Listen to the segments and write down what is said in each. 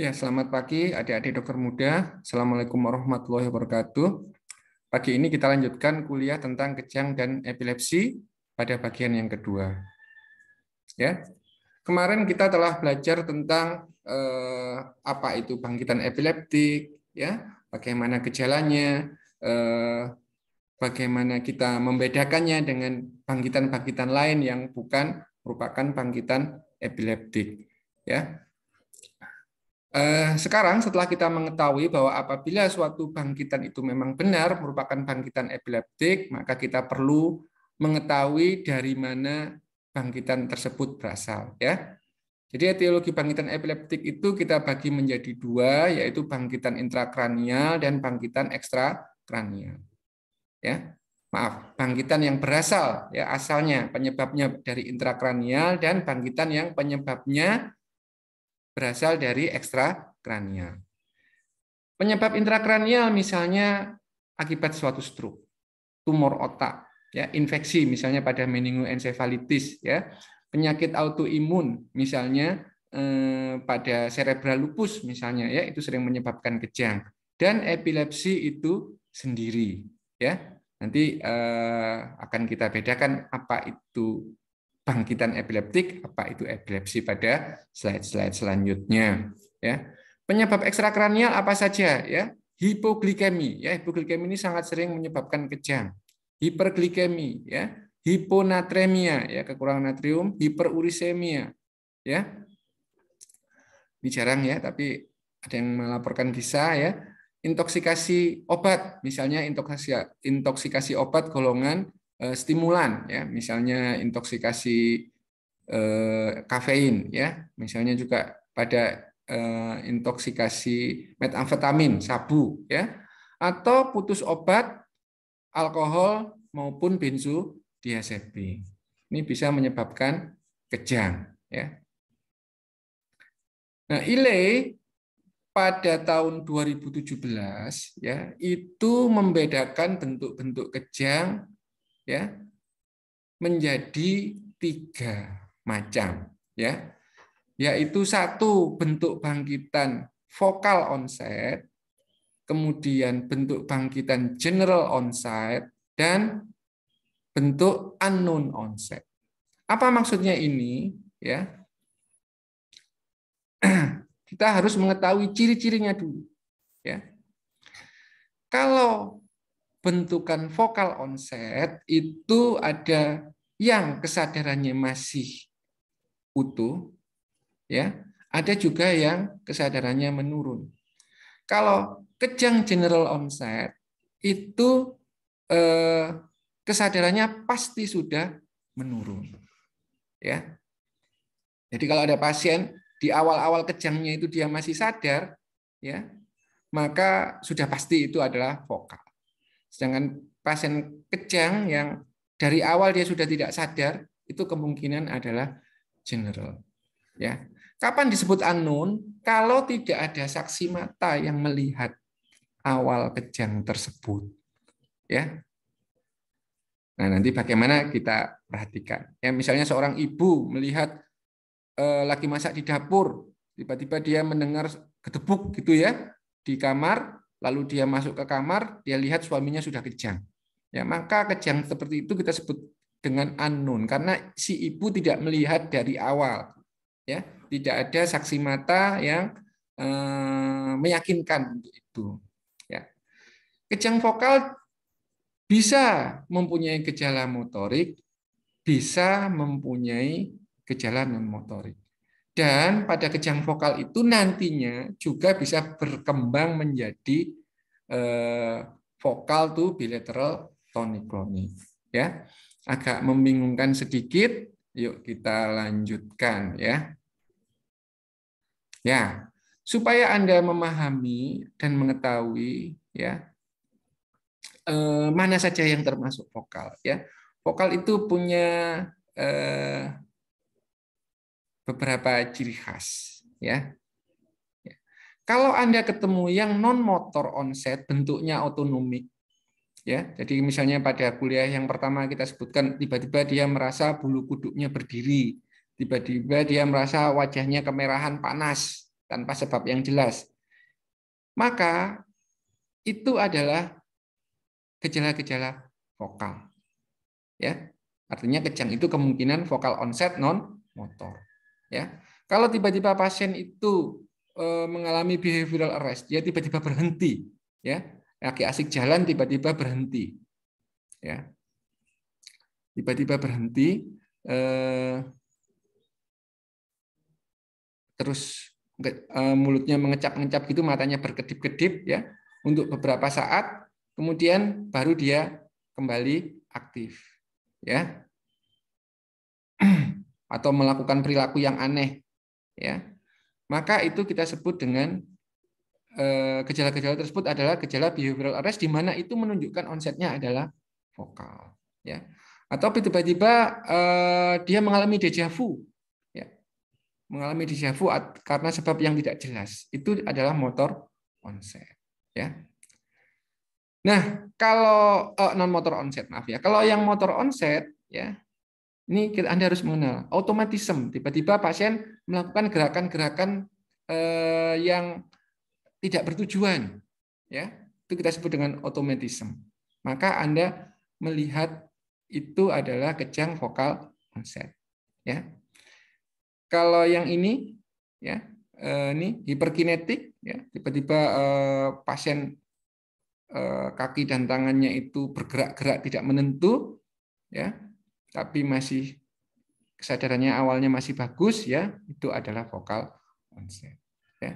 Ya, selamat pagi adik-adik dokter muda. Assalamualaikum warahmatullahi wabarakatuh. Pagi ini kita lanjutkan kuliah tentang kejang dan epilepsi pada bagian yang kedua. Ya, kemarin kita telah belajar tentang apa itu bangkitan epileptik, ya, bagaimana gejalanya, bagaimana kita membedakannya dengan bangkitan-bangkitan lain yang bukan merupakan bangkitan epileptik. Ya, sekarang setelah kita mengetahui bahwa apabila suatu bangkitan itu memang benar merupakan bangkitan epileptik, maka kita perlu mengetahui dari mana bangkitan tersebut berasal. Ya. Jadi etiologi bangkitan epileptik itu kita bagi menjadi dua, yaitu bangkitan intrakranial dan bangkitan ekstrakranial. Ya. Maaf, bangkitan yang berasal, ya asalnya penyebabnya dari intrakranial dan bangkitan yang penyebabnya berasal dari ekstrakranial. Penyebab intrakranial misalnya akibat suatu stroke, tumor otak, ya, infeksi misalnya pada meningoencephalitis, ya, penyakit autoimun misalnya pada cerebral lupus misalnya, ya, itu sering menyebabkan kejang, dan epilepsi itu sendiri, ya. Nanti akan kita bedakan apa itu bangkitan epileptik, apa itu epilepsi pada slide-slide selanjutnya. Ya, penyebab ekstrakranial apa saja? Ya, hipoglikemi. Ya, hipoglikemi ini sangat sering menyebabkan kejang. Hiperglikemi, ya, hiponatremia, ya, kekurangan natrium, hiperurisemia, ya. Ini jarang ya, tapi ada yang melaporkan bisa, ya. Intoksikasi obat, misalnya intoksikasi obat golongan stimulan, ya, misalnya intoksikasi kafein, ya, misalnya juga pada intoksikasi metamfetamin, sabu, ya, atau putus obat alkohol maupun benzodiazepin. Ini bisa menyebabkan kejang, ya. Nah, ILE pada tahun 2017 ya itu membedakan bentuk-bentuk kejang ya menjadi 3 macam, ya, yaitu satu bentuk bangkitan vokal onset, kemudian bentuk bangkitan general onset, dan bentuk unknown onset. Apa maksudnya ini? Ya, kita harus mengetahui ciri-cirinya dulu. Ya, kalau bentukan vokal onset itu ada yang kesadarannya masih utuh, ya, ada juga yang kesadarannya menurun. Kalau kejang general onset itu kesadarannya pasti sudah menurun, ya. Jadi kalau ada pasien di awal-awal kejangnya itu dia masih sadar, ya, maka sudah pasti itu adalah vokal. Sedangkan pasien kejang yang dari awal dia sudah tidak sadar, itu kemungkinan adalah general. Ya. Kapan disebut unknown? Kalau tidak ada saksi mata yang melihat awal kejang tersebut. Ya. Nah, nanti bagaimana kita perhatikan. Ya, misalnya seorang ibu melihat lagi masak di dapur, tiba-tiba dia mendengar gedebuk gitu ya di kamar, lalu dia masuk ke kamar, dia lihat suaminya sudah kejang. Ya, maka kejang seperti itu kita sebut dengan unknown karena si ibu tidak melihat dari awal. Ya, tidak ada saksi mata yang meyakinkan untuk itu. Ya. Kejang vokal bisa mempunyai gejala motorik, bisa mempunyai gejala non motorik. Dan pada kejang vokal itu nantinya juga bisa berkembang menjadi vokal tuh bilateral tonic-clonic. Ya, agak membingungkan sedikit. Yuk kita lanjutkan ya. Ya, supaya Anda memahami dan mengetahui ya mana saja yang termasuk vokal ya. Vokal itu punya beberapa ciri khas ya. Kalau Anda ketemu yang non motor onset bentuknya autonomik ya. Jadi misalnya pada kuliah yang pertama kita sebutkan tiba-tiba dia merasa bulu kuduknya berdiri, tiba-tiba dia merasa wajahnya kemerahan panas tanpa sebab yang jelas. Maka itu adalah gejala-gejala vokal. Ya. Artinya kejang itu kemungkinan vokal onset non motor. Ya. Kalau tiba-tiba pasien itu mengalami behavioral arrest, dia tiba-tiba berhenti, ya. Lagi asik jalan tiba-tiba berhenti. Ya. Tiba-tiba berhenti terus mulutnya mengecap-ngecap gitu, matanya berkedip-kedip ya untuk beberapa saat, kemudian baru dia kembali aktif ya, atau melakukan perilaku yang aneh ya, maka itu kita sebut dengan gejala-gejala tersebut adalah gejala behavioral arrest, di mana itu menunjukkan onsetnya adalah vokal ya, atau tiba-tiba dia mengalami deja vu ya, mengalami deja vu karena sebab yang tidak jelas, itu adalah motor onset ya. Nah, kalau non motor onset, maaf ya. Kalau yang motor onset ya, ini Anda harus mengenal automatism. Tiba-tiba pasien melakukan gerakan-gerakan yang tidak bertujuan ya. Itu kita sebut dengan automatism. Maka Anda melihat itu adalah kejang vokal onset ya. Kalau yang ini ya, ini hiperkinetik ya, tiba-tiba pasien kaki dan tangannya itu bergerak-gerak tidak menentu ya, tapi masih kesadarannya awalnya masih bagus ya, itu adalah vokal onset ya.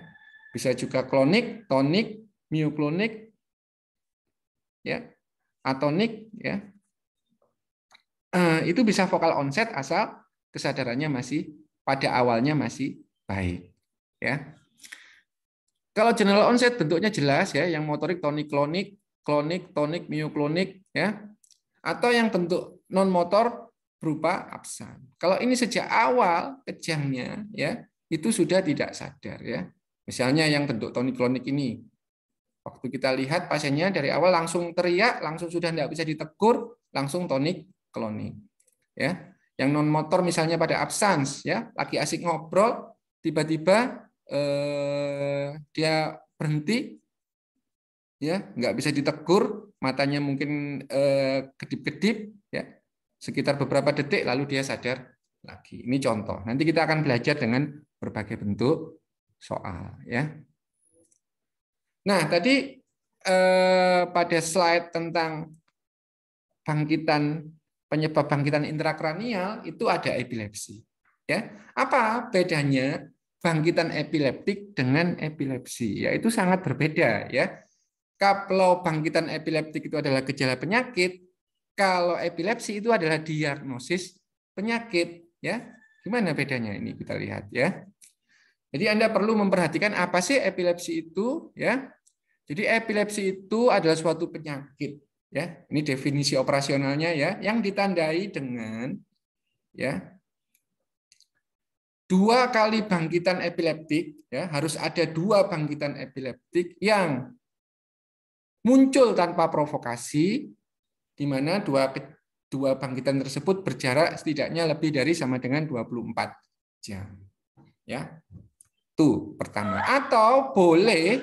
Bisa juga klonik, tonik, mioklonik ya, atonik ya. Itu bisa vokal onset asal kesadarannya masih pada awalnya masih baik ya. Kalau general onset bentuknya jelas ya, yang motorik tonik klonik, klonik, tonik, mioklonik ya. Atau yang bentuk non motor berupa absen. Kalau ini sejak awal kejangnya ya, itu sudah tidak sadar ya. Misalnya yang bentuk tonik klonik ini. Waktu kita lihat pasiennya dari awal langsung teriak, langsung sudah tidak bisa ditegur, langsung tonik klonik. Ya. Yang non motor misalnya pada absens ya, lagi asik ngobrol, tiba-tiba dia berhenti ya, nggak bisa ditegur, matanya mungkin kedip-kedip ya, sekitar beberapa detik lalu dia sadar lagi. Ini contoh, nanti kita akan belajar dengan berbagai bentuk soal ya. Nah, tadi pada slide tentang penyebab bangkitan intrakranial itu ada epilepsi ya. Apa bedanya bangkitan epileptik dengan epilepsi? Ya, itu sangat berbeda ya. Kalau bangkitan epileptik itu adalah gejala penyakit, kalau epilepsi itu adalah diagnosis penyakit ya. Gimana bedanya ini kita lihat ya. Jadi Anda perlu memperhatikan apa sih epilepsi itu ya. Jadi epilepsi itu adalah suatu penyakit ya. Ini definisi operasionalnya ya, yang ditandai dengan ya 2 kali bangkitan epileptik ya, harus ada 2 bangkitan epileptik yang muncul tanpa provokasi, di mana dua bangkitan tersebut berjarak setidaknya lebih dari sama dengan 24 jam. Ya. Itu pertama. Atau boleh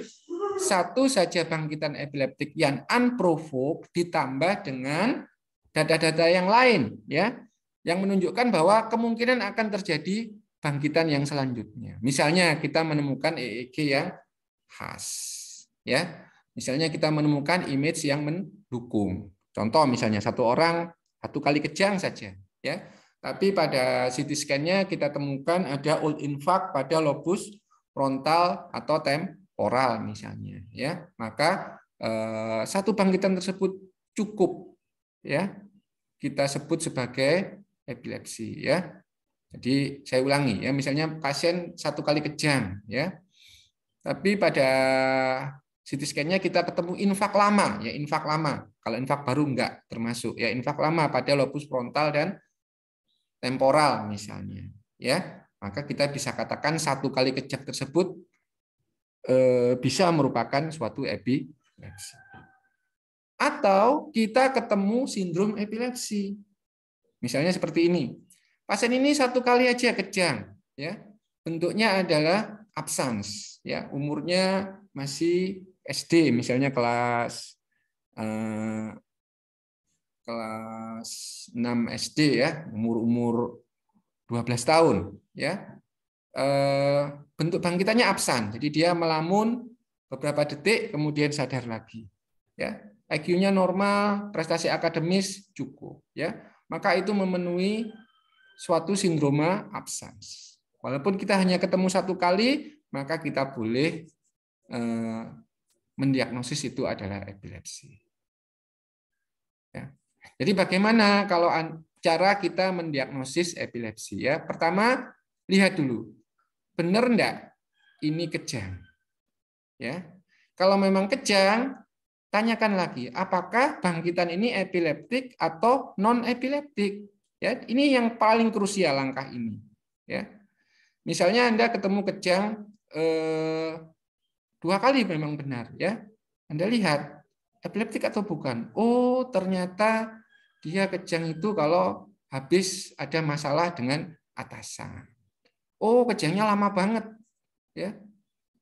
satu saja bangkitan epileptik yang unprovoked ditambah dengan data-data yang lain ya, yang menunjukkan bahwa kemungkinan akan terjadi bangkitan yang selanjutnya. Misalnya kita menemukan EEG yang khas ya. Misalnya kita menemukan image yang mendukung. Contoh misalnya satu orang 1 kali kejang saja ya. Tapi pada CT scan-nya kita temukan ada old infarct pada lobus frontal atau temporal misalnya ya. Maka satu bangkitan tersebut cukup ya kita sebut sebagai epilepsi ya. Jadi saya ulangi ya, misalnya pasien 1 kali kejang ya. Tapi pada CT scan-nya kita ketemu infak lama, ya infak lama. Kalau infak baru enggak termasuk, ya infak lama pada lobus frontal dan temporal misalnya, ya. Maka kita bisa katakan 1 kali kejang tersebut bisa merupakan suatu epilepsi. Atau kita ketemu sindrom epilepsi. Misalnya seperti ini. Pasien ini 1 kali aja kejang, ya. bentuknya adalah absans, ya, umurnya masih SD, misalnya kelas 6 SD, ya, umur 12 tahun, ya. Bentuk bangkitannya absan, jadi dia melamun beberapa detik kemudian sadar lagi, ya. IQ-nya normal, prestasi akademis cukup, ya. Maka itu memenuhi suatu sindroma absans. Walaupun kita hanya ketemu satu kali, maka kita boleh mendiagnosis itu adalah epilepsi. Ya. Jadi bagaimana kalau cara kita mendiagnosis epilepsi? Ya, pertama lihat dulu, benar enggak ini kejang? Ya, kalau memang kejang, tanyakan lagi, apakah bangkitan ini epileptik atau non epileptik? Ya, ini yang paling krusial langkah ini. Ya, misalnya Anda ketemu kejang 2 kali memang benar, ya. Anda lihat epileptik atau bukan. Oh, ternyata dia kejang itu kalau habis ada masalah dengan atasan. Oh, kejangnya lama banget, ya.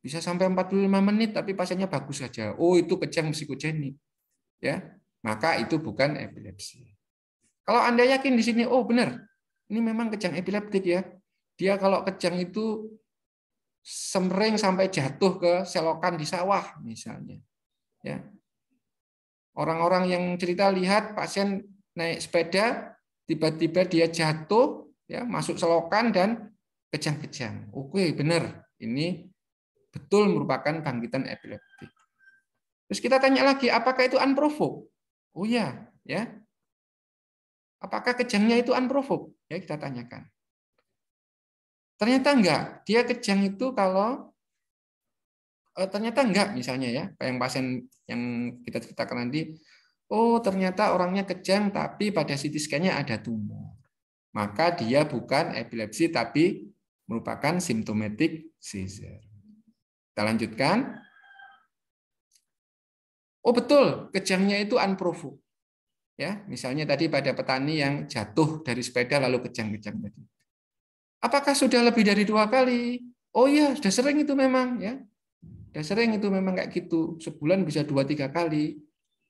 Bisa sampai 45 menit tapi pasiennya bagus saja. Oh, itu kejang psikogenik, ya. Maka itu bukan epilepsi. Kalau Anda yakin di sini, oh benar, ini memang kejang epileptik, ya. Dia kalau kejang itu sering sampai jatuh ke selokan di sawah misalnya. Ya. Orang-orang yang cerita lihat pasien naik sepeda, tiba-tiba dia jatuh, ya, masuk selokan dan kejang-kejang. Oke, benar. Ini betul merupakan bangkitan epileptik. Terus kita tanya lagi, apakah itu unprovoked? Oh ya, ya. Apakah kejangnya itu unprovoked? Ya, kita tanyakan. Ternyata enggak. Dia kejang itu kalau ternyata enggak, misalnya, ya, yang pasien yang kita ceritakan nanti, oh ternyata orangnya kejang tapi pada CT scan-nya ada tumor. Maka dia bukan epilepsi tapi merupakan symptomatic seizure. Kita lanjutkan. Oh betul, kejangnya itu unprovoked. Ya, misalnya tadi pada petani yang jatuh dari sepeda lalu kejang-kejang tadi. Apakah sudah lebih dari 2 kali? Oh iya, sudah sering itu memang, ya. Sudah sering itu memang kayak gitu. Sebulan bisa 2-3 kali,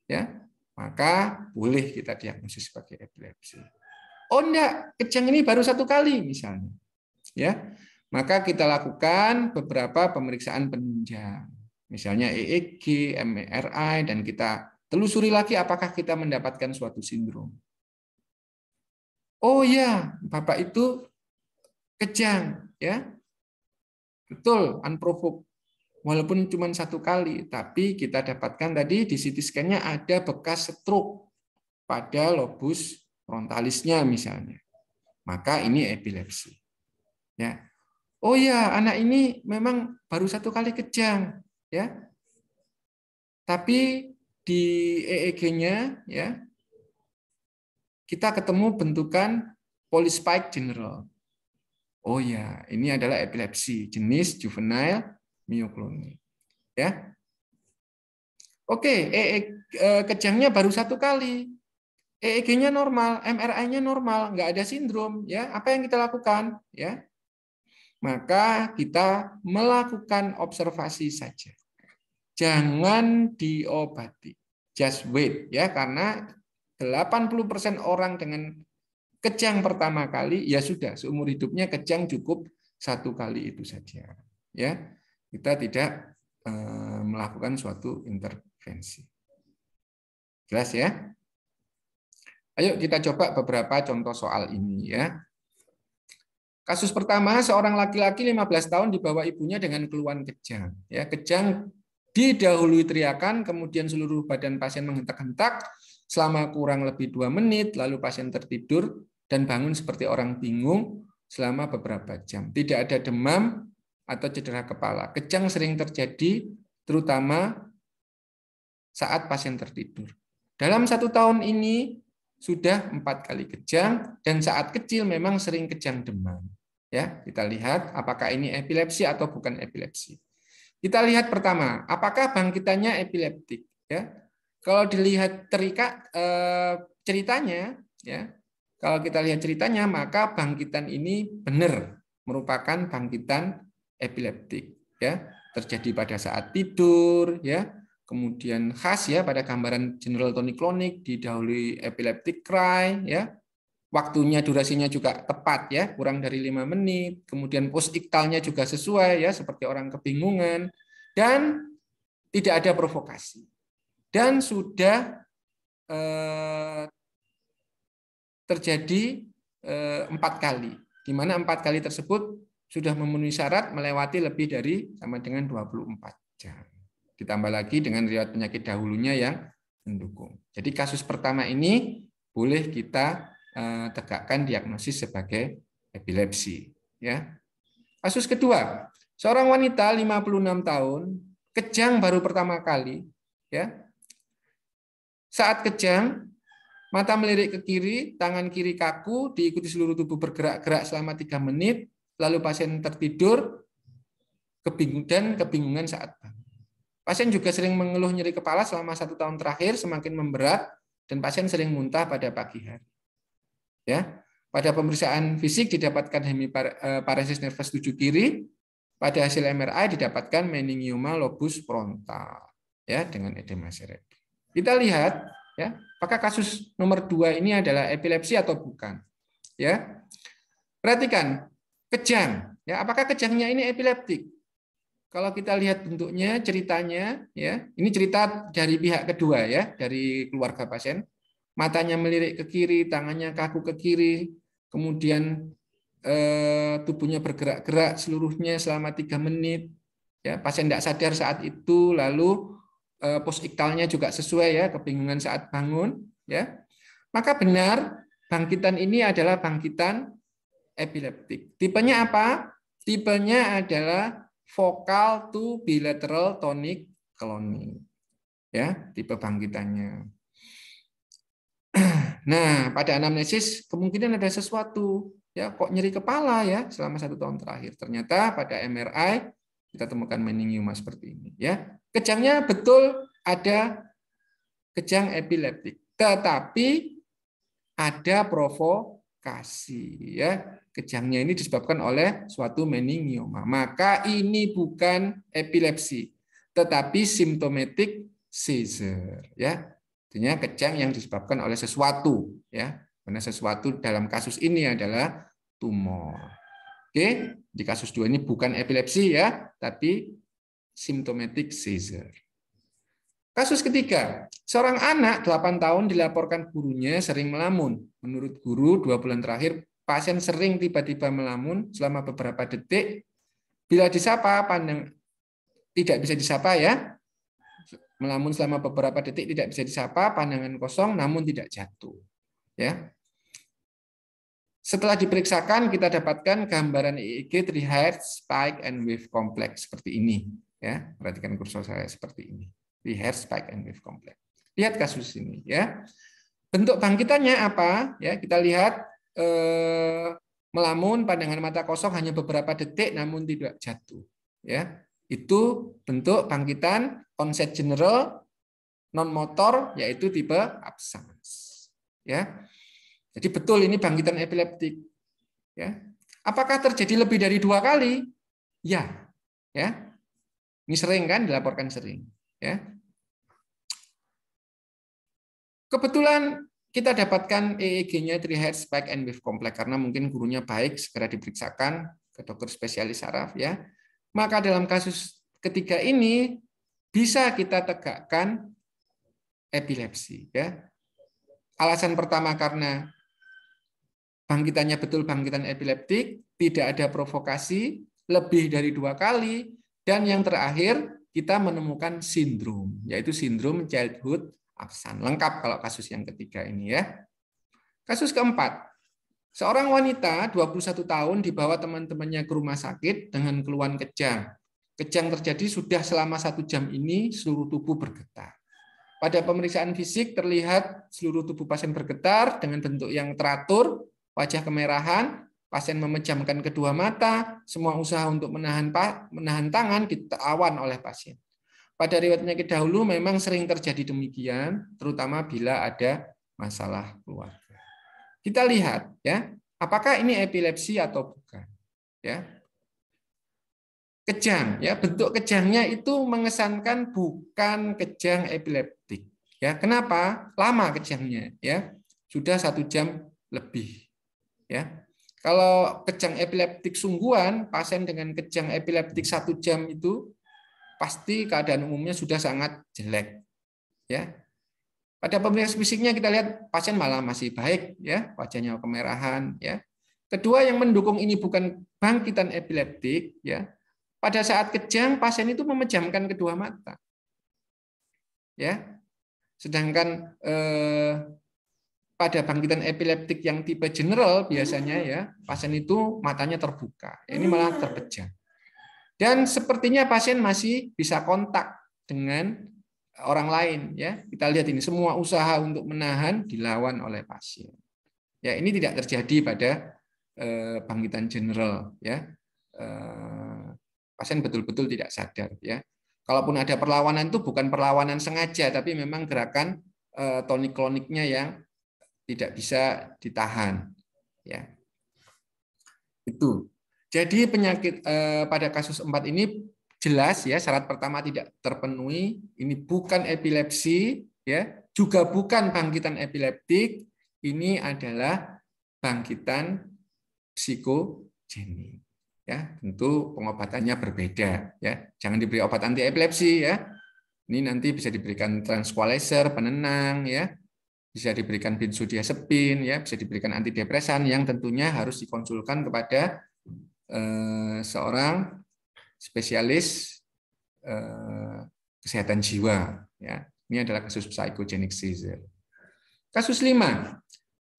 ya. Maka boleh kita diagnosis sebagai epilepsi. Oh enggak, kejang ini baru 1 kali misalnya, ya. Maka kita lakukan beberapa pemeriksaan penunjang. Misalnya EEG, MRI, dan kita telusuri lagi apakah kita mendapatkan suatu sindrom. Oh ya, Bapak itu kejang, ya. Betul, unprovoked. Walaupun cuma 1 kali, tapi kita dapatkan tadi di CT scan-nya ada bekas stroke pada lobus frontalisnya misalnya. Maka ini epilepsi. Ya. Oh ya, anak ini memang baru 1 kali kejang, ya. Tapi di EEG-nya, ya, kita ketemu bentukan polyspike general. Oh ya, ini adalah epilepsi jenis juvenile myoclonic. Ya. Oke, kejangnya baru 1 kali. EEG-nya normal, MRI-nya normal, nggak ada sindrom. Ya, apa yang kita lakukan? Ya, maka kita melakukan observasi saja. Jangan diobati. Just wait, ya, karena 80% orang dengan kejang pertama kali ya sudah seumur hidupnya kejang cukup 1 kali itu saja. Ya, kita tidak melakukan suatu intervensi. Jelas ya? Ayo kita coba beberapa contoh soal ini, ya. Kasus pertama, seorang laki-laki 15 tahun dibawa ibunya dengan keluhan kejang. Ya, kejang didahului teriakan, kemudian seluruh badan pasien menghentak-hentak selama kurang lebih 2 menit, lalu pasien tertidur dan bangun seperti orang bingung selama beberapa jam. Tidak ada demam atau cedera kepala. Kejang sering terjadi terutama saat pasien tertidur. Dalam 1 tahun ini sudah 4 kali kejang dan saat kecil memang sering kejang demam. Ya, kita lihat apakah ini epilepsi atau bukan epilepsi. Kita lihat pertama, apakah bangkitannya epileptik? Ya, kalau dilihat ceritanya, ya, kalau kita lihat ceritanya, maka bangkitan ini benar merupakan bangkitan epileptik, ya. Terjadi pada saat tidur, ya. Kemudian khas ya pada gambaran general tonic-clonic didahului epileptic cry, ya. Waktunya, durasinya juga tepat ya, kurang dari 5 menit. Kemudian post-iktalnya juga sesuai ya, seperti orang kebingungan, dan tidak ada provokasi. Dan sudah terjadi 4 kali, di mana 4 kali tersebut sudah memenuhi syarat melewati lebih dari sama dengan 24 jam. Ditambah lagi dengan riwayat penyakit dahulunya yang mendukung. Jadi kasus pertama ini boleh kita tegakkan diagnosis sebagai epilepsi. Ya. Kasus kedua, seorang wanita 56 tahun, kejang baru pertama kali. Ya. Saat kejang, mata melirik ke kiri, tangan kiri kaku, diikuti seluruh tubuh bergerak-gerak selama 3 menit, lalu pasien tertidur, dan kebingungan saat bangun. Pasien juga sering mengeluh nyeri kepala selama 1 tahun terakhir, semakin memberat, dan pasien sering muntah pada pagi hari. Ya, pada pemeriksaan fisik didapatkan hemiparesis nervus 7 kiri, pada hasil MRI didapatkan meningioma lobus frontal, ya, dengan edema cerebri. Kita lihat, ya, apakah kasus nomor 2 ini adalah epilepsi atau bukan? Ya, perhatikan kejang. Ya, apakah kejangnya ini epileptik? Kalau kita lihat bentuknya, ceritanya, ya, ini cerita dari pihak kedua, ya, dari keluarga pasien. Matanya melirik ke kiri, tangannya kaku ke kiri, kemudian tubuhnya bergerak-gerak seluruhnya selama 3 menit. Ya, pasien tidak sadar saat itu, lalu post-iktalnya juga sesuai ya, kebingungan saat bangun. Ya, maka benar bangkitan ini adalah bangkitan epileptik. Tipenya apa? Tipenya adalah focal to bilateral tonic clonic. Ya, tipe bangkitannya. Nah, pada anamnesis kemungkinan ada sesuatu. Ya, kok nyeri kepala ya selama 1 tahun terakhir. Ternyata pada MRI kita temukan meningioma seperti ini. Ya, kejangnya betul ada kejang epileptik, tetapi ada provokasi. Ya, kejangnya ini disebabkan oleh suatu meningioma. Maka ini bukan epilepsi, tetapi symptomatic seizure. Ya, artinya kejang yang disebabkan oleh sesuatu, ya. Karena sesuatu dalam kasus ini adalah tumor. Oke, di kasus 2 ini bukan epilepsi ya, tapi symptomatic seizure. Kasus ketiga, seorang anak 8 tahun dilaporkan gurunya sering melamun. Menurut guru, 2 bulan terakhir pasien sering tiba-tiba melamun selama beberapa detik. Bila disapa, tidak bisa disapa ya. Melamun selama beberapa detik tidak bisa disapa, pandangan kosong namun tidak jatuh. Ya. Setelah diperiksakan kita dapatkan gambaran EEG Three-Head Spike and Wave Complex seperti ini. Ya, perhatikan kursor saya seperti ini. Three-Head Spike and Wave Complex. Lihat kasus ini ya. Bentuk bangkitannya apa? Ya, kita lihat melamun, pandangan mata kosong hanya beberapa detik namun tidak jatuh. Ya. Itu bentuk bangkitan onset general non motor yaitu tipe absence. Ya. Jadi betul ini bangkitan epileptik. Ya. Apakah terjadi lebih dari 2 kali? Ya. Ya. Ini sering kan dilaporkan sering, ya. Kebetulan kita dapatkan EEG-nya Three-Head Spike and Wave Complex karena mungkin gurunya baik, segera diperiksakan ke dokter spesialis saraf ya. Maka dalam kasus ketiga ini bisa kita tegakkan epilepsi ya. Alasan pertama karena bangkitannya betul bangkitan epileptik, tidak ada provokasi, lebih dari 2 kali, dan yang terakhir kita menemukan sindrom, yaitu sindrom childhood absence. Lengkap kalau kasus yang ketiga ini ya. Kasus keempat, seorang wanita 21 tahun dibawa teman-temannya ke rumah sakit dengan keluhan kejang. Kejang terjadi sudah selama 1 jam ini, seluruh tubuh bergetar. Pada pemeriksaan fisik terlihat seluruh tubuh pasien bergetar dengan bentuk yang teratur, wajah kemerahan, pasien memejamkan kedua mata, semua usaha untuk menahan tangan ditawan oleh pasien. Pada riwayat penyakit dahulu memang sering terjadi demikian, terutama bila ada masalah keluarga. Kita lihat ya, apakah ini epilepsi atau bukan. Ya. Kejang, ya, bentuk kejangnya itu mengesankan bukan kejang epileptik. Ya, kenapa? Lama kejangnya, ya, sudah 1 jam lebih. Ya, kalau kejang epileptik sungguhan, pasien dengan kejang epileptik 1 jam itu pasti keadaan umumnya sudah sangat jelek. Ya, pada pemeriksaan fisiknya kita lihat pasien malah masih baik, ya, wajahnya kemerahan. Ya, kedua yang mendukung ini bukan bangkitan epileptik, ya. Pada saat kejang, pasien itu memejamkan kedua mata. Ya, sedangkan pada bangkitan epileptik yang tipe general biasanya ya pasien itu matanya terbuka. Ini malah terpejam. Dan sepertinya pasien masih bisa kontak dengan orang lain. Ya, kita lihat ini semua usaha untuk menahan dilawan oleh pasien. Ya, ini tidak terjadi pada bangkitan general. Ya. Pasien betul-betul tidak sadar, ya. Kalaupun ada perlawanan itu bukan perlawanan sengaja, tapi memang gerakan tonik-kloniknya yang tidak bisa ditahan, ya. Itu. Jadi penyakit pada kasus 4 ini jelas, ya, syarat pertama tidak terpenuhi, ini bukan epilepsi, ya, juga bukan bangkitan epileptik, ini adalah bangkitan psikogenik. Ya, tentu pengobatannya berbeda, ya. Jangan diberi obat anti epilepsi, ya. Ini nanti bisa diberikan tranquilizer, penenang, ya. Bisa diberikan benzodiazepin, ya, bisa diberikan antidepresan yang tentunya harus dikonsulkan kepada seorang spesialis kesehatan jiwa, ya. Ini adalah kasus psychogenic seizure. Kasus 5.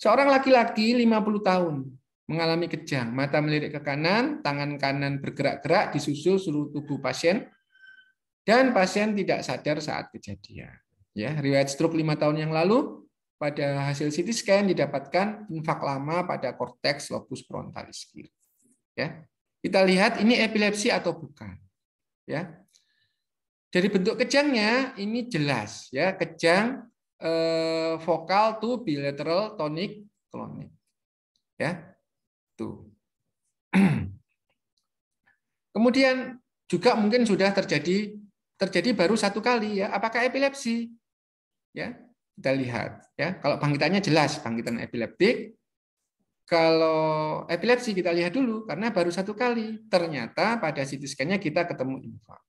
Seorang laki-laki 50 tahun mengalami kejang, mata melirik ke kanan, tangan kanan bergerak-gerak disusul seluruh tubuh pasien, dan pasien tidak sadar saat kejadian. Ya, riwayat stroke 5 tahun yang lalu, pada hasil CT scan didapatkan infak lama pada korteks lobus frontalis kiri. Ya, kita lihat ini epilepsi atau bukan. Ya, dari bentuk kejangnya ini jelas, ya, kejang vokal to bilateral tonic clonic. Ya. Tuh. Kemudian juga mungkin sudah terjadi baru 1 kali, ya. Apakah epilepsi? Ya, kita lihat, ya. Kalau bangkitannya jelas bangkitan epileptik. Kalau epilepsi kita lihat dulu karena baru 1 kali. Ternyata pada CT scan-nya kita ketemu infak.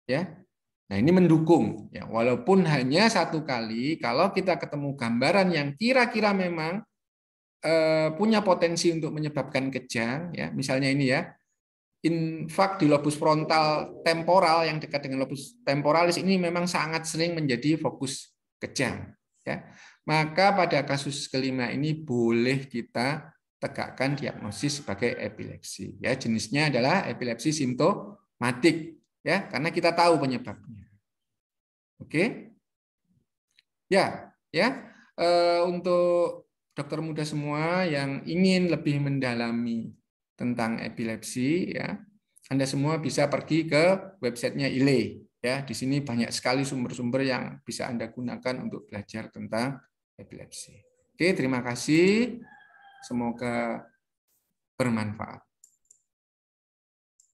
Ya. Nah, ini mendukung, ya. Walaupun hanya 1 kali, kalau kita ketemu gambaran yang kira-kira memang punya potensi untuk menyebabkan kejang, ya, misalnya ini, ya, infak di lobus frontal temporal yang dekat dengan lobus temporalis ini memang sangat sering menjadi fokus kejang, ya. Maka pada kasus kelima ini boleh kita tegakkan diagnosis sebagai epilepsi, ya. Jenisnya adalah epilepsi simptomatik, ya, karena kita tahu penyebabnya. Oke, ya, ya, untuk dokter muda semua yang ingin lebih mendalami tentang epilepsi, ya, Anda semua bisa pergi ke websitenya ILE, ya. Di sini banyak sekali sumber-sumber yang bisa Anda gunakan untuk belajar tentang epilepsi. Oke, terima kasih. Semoga bermanfaat.